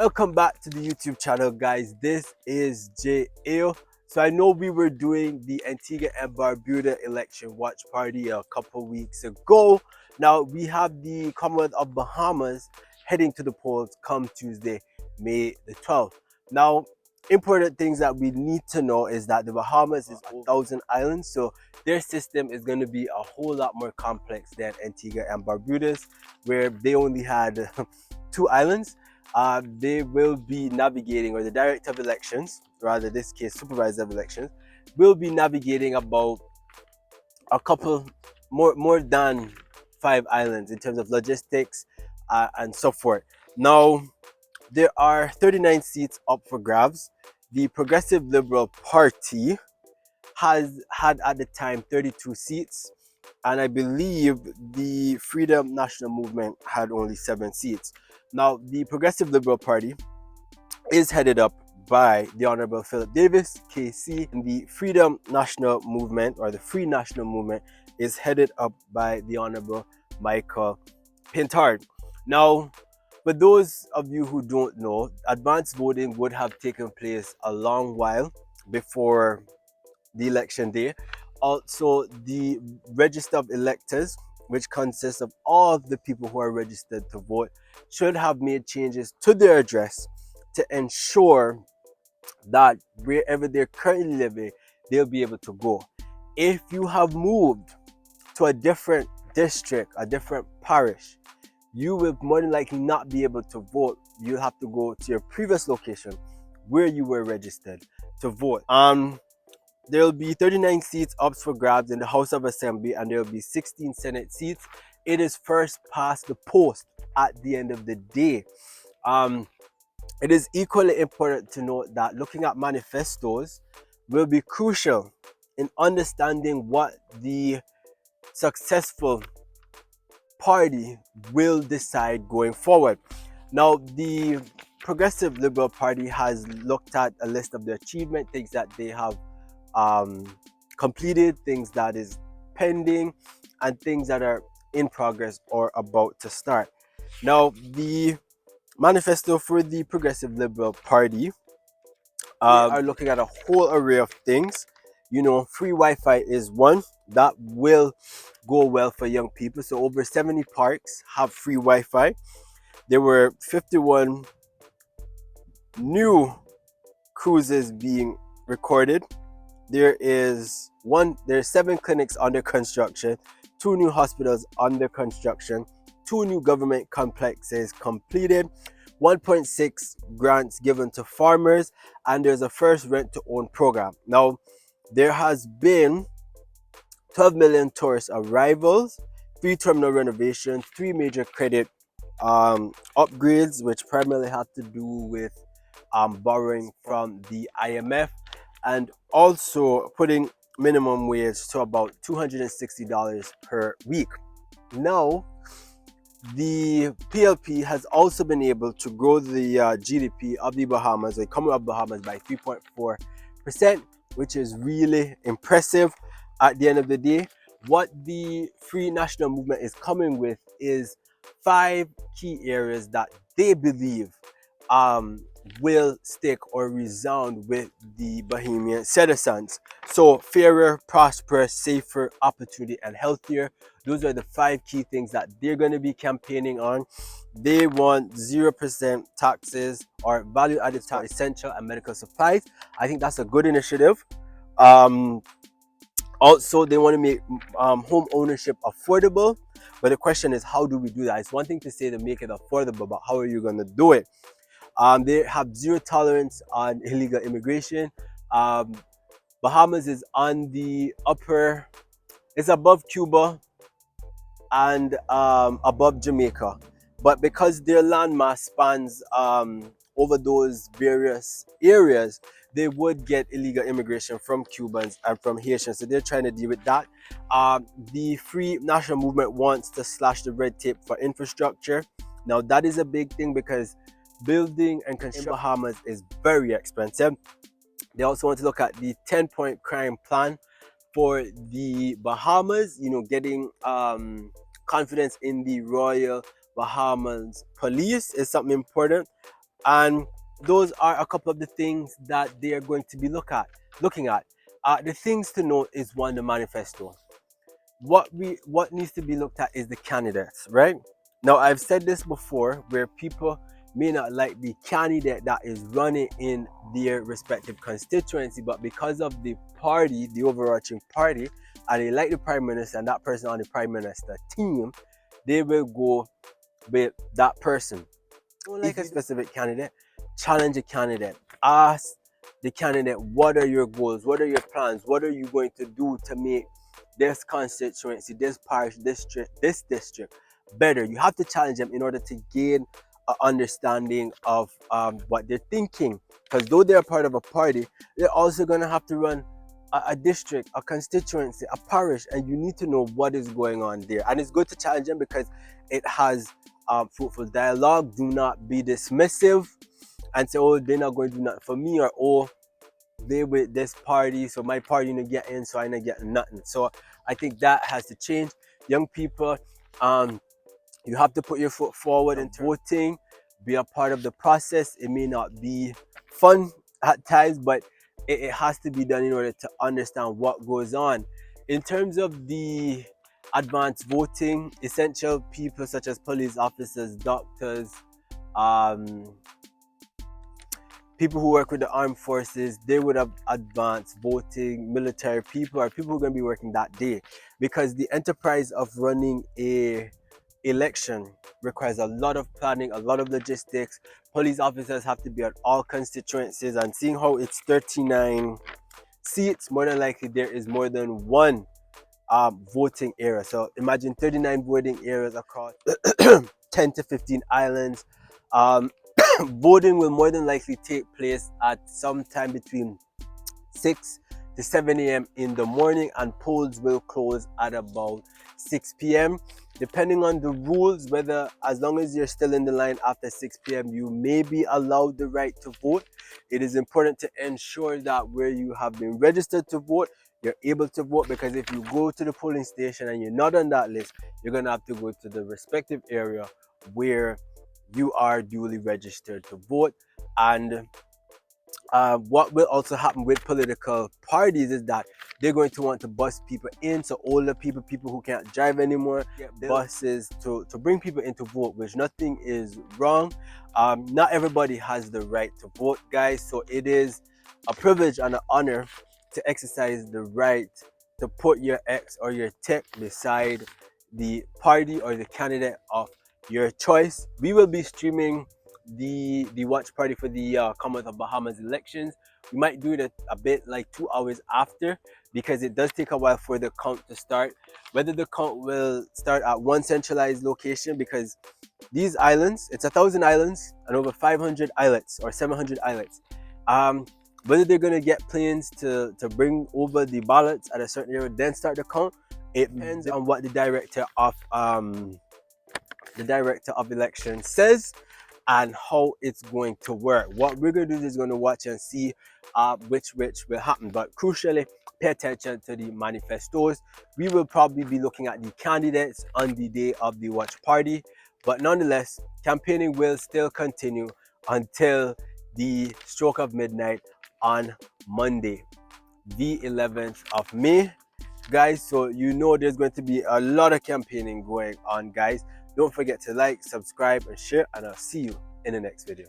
Welcome back to the YouTube channel, guys. This is Jay Ayyo. So I know we were doing the Antigua and Barbuda election watch party a couple weeks ago. Now we have the Commonwealth of Bahamas heading to the polls come Tuesday, May the 12th. Now, important things that we need to know is that the Bahamas is 1,000 islands, so their system is going to be a whole lot more complex than Antigua and Barbuda's, where they only had two islands. They will be navigating, or the director of elections, rather this case supervisor of elections, will be navigating about a couple more than 5 islands in terms of logistics and so forth. Now, there are 39 seats up for grabs. The Progressive Liberal Party has had at the time 32 seats, and I believe the Freedom National Movement had only 7 seats. Now, the Progressive Liberal Party is headed up by the Honorable Philip Davis, KC, and the Freedom National Movement, or the Free National Movement, is headed up by the Honorable Michael Pintard. Now, for those of you who don't know, advanced voting would have taken place a long while before the election day. Also, the register of electors, which consists of all the people who are registered to vote, should have made changes to their address to ensure that wherever they're currently living, they'll be able to go. If you have moved to a different district, a different parish, you will more than likely not be able to vote. You'll have to go to your previous location where you were registered to vote. There will be 39 seats up for grabs in the House of Assembly, and there will be 16 Senate seats. It is first past the post at the end of the day. It is equally important to note that looking at manifestos will be crucial in understanding what the successful party will decide going forward. Now, the Progressive Liberal Party has looked at a list of the achievement, things that they have completed, things that is pending, and things that are in progress or about to start. Now, the manifesto for the Progressive Liberal Party are looking at a whole array of things. You know, free Wi-Fi is one that will go well for young people. So over 70 parks have free Wi-Fi. There were 51 new cruises being recorded. There's 7 clinics under construction, 2 new hospitals under construction, 2 new government complexes completed, 1.6 grants given to farmers, and there's a first rent to own program. Now, there has been 12 million tourist arrivals, 3 terminal renovations, 3 major credit upgrades, which primarily have to do with borrowing from the IMF, and also putting minimum wage to about $260 per week. Now, the PLP has also been able to grow the GDP of the Bahamas, the Commonwealth of Bahamas, by 3.4%, which is really impressive. At the end of the day, what the Free National Movement is coming with is 5 key areas that they believe will stick or resound with the Bahamian citizens. So fairer, prosperous, safer, opportunity, and healthier. Those are the 5 key things that they're going to be campaigning on. They want 0% taxes or value added tax essential and medical supplies. I think that's a good initiative. Also, they want to make home ownership affordable. But the question is, how do we do that? It's one thing to say to make it affordable, but how are you going to do it? They have 0 tolerance on illegal immigration. Bahamas is on the upper, it's above Cuba and above Jamaica. But because their landmass spans over those various areas, they would get illegal immigration from Cubans and from Haitians. So they're trying to deal with that. The Free National Movement wants to slash the red tape for infrastructure. Now, that is a big thing because building and construction in Bahamas is very expensive. They also want to look at the 10-point crime plan for the Bahamas, you know, getting confidence in the Royal Bahamas Police is something important. And those are a couple of the things that they are going to be looking at. The things to note is one, the manifesto. What needs to be looked at is the candidates, right? Now I've said this before, where people may not like the candidate that is running in their respective constituency, but because of the party, the overarching party, and they like the prime minister and that person on the prime minister team, they will go with that person. Don't like a specific candidate, challenge a candidate. Ask the candidate, what are your goals? What are your plans? What are you going to do to make this constituency, this parish, this district better? You have to challenge them in order to gain an understanding of what they're thinking. Because though they're part of a party, they're also going to have to run a district, a constituency, a parish, and you need to know what is going on there. And it's good to challenge them because it has fruitful dialogue. Do not be dismissive and say, oh, they're not going to do nothing for me, or oh, they with this party, so my party not get in, so I not getting nothing. So I think that has to change. Young people, you have to put your foot forward in voting, be a part of the process. It may not be fun at times, but it has to be done in order to understand what goes on. In terms of the advanced voting, essential people such as police officers, doctors, um, people who work with the armed forces, they would have advanced voting. Military people are people who are going to be working that day, because the enterprise of running a election requires a lot of planning, a lot of logistics. Police officers have to be at all constituencies, and seeing how it's 39 seats, more than likely there is more than one voting area. So imagine 39 voting areas across 10 to 15 islands. Um, Voting will more than likely take place at some time between 6 to 7 a.m. in the morning, and polls will close at about 6 p.m. Depending on the rules, whether as long as you're still in the line after 6 p.m., you may be allowed the right to vote. It is important to ensure that where you have been registered to vote, you're able to vote, because if you go to the polling station and you're not on that list, you're going to have to go to the respective area where you are duly registered to vote. And what will also happen with political parties is that they're going to want to bus people in. So older people, people who can't drive anymore, get buses to bring people in to vote, which nothing is wrong. Not everybody has the right to vote, guys. So it is a privilege and an honor to exercise the right to put your ex or your tick beside the party or the candidate of your choice. We will be streaming the watch party for the Commonwealth of Bahamas elections. We might do it a bit like 2 hours after, because it does take a while for the count to start. Whether the count will start at one centralized location, because these islands, it's 1,000 islands and over 500 islets or 700 islets. Whether they're going to get planes to bring over the ballots at a certain area, then start the count, it depends on what the director of election says and how it's going to work. What we're going to do is going to watch and see which will happen. But crucially, pay attention to the manifestos. We will probably be looking at the candidates on the day of the watch party. But nonetheless, campaigning will still continue until the stroke of midnight on Monday, the 11th of May. Guys, so you know there's going to be a lot of campaigning going on, guys. Don't forget to like, subscribe, and share, and I'll see you in the next video.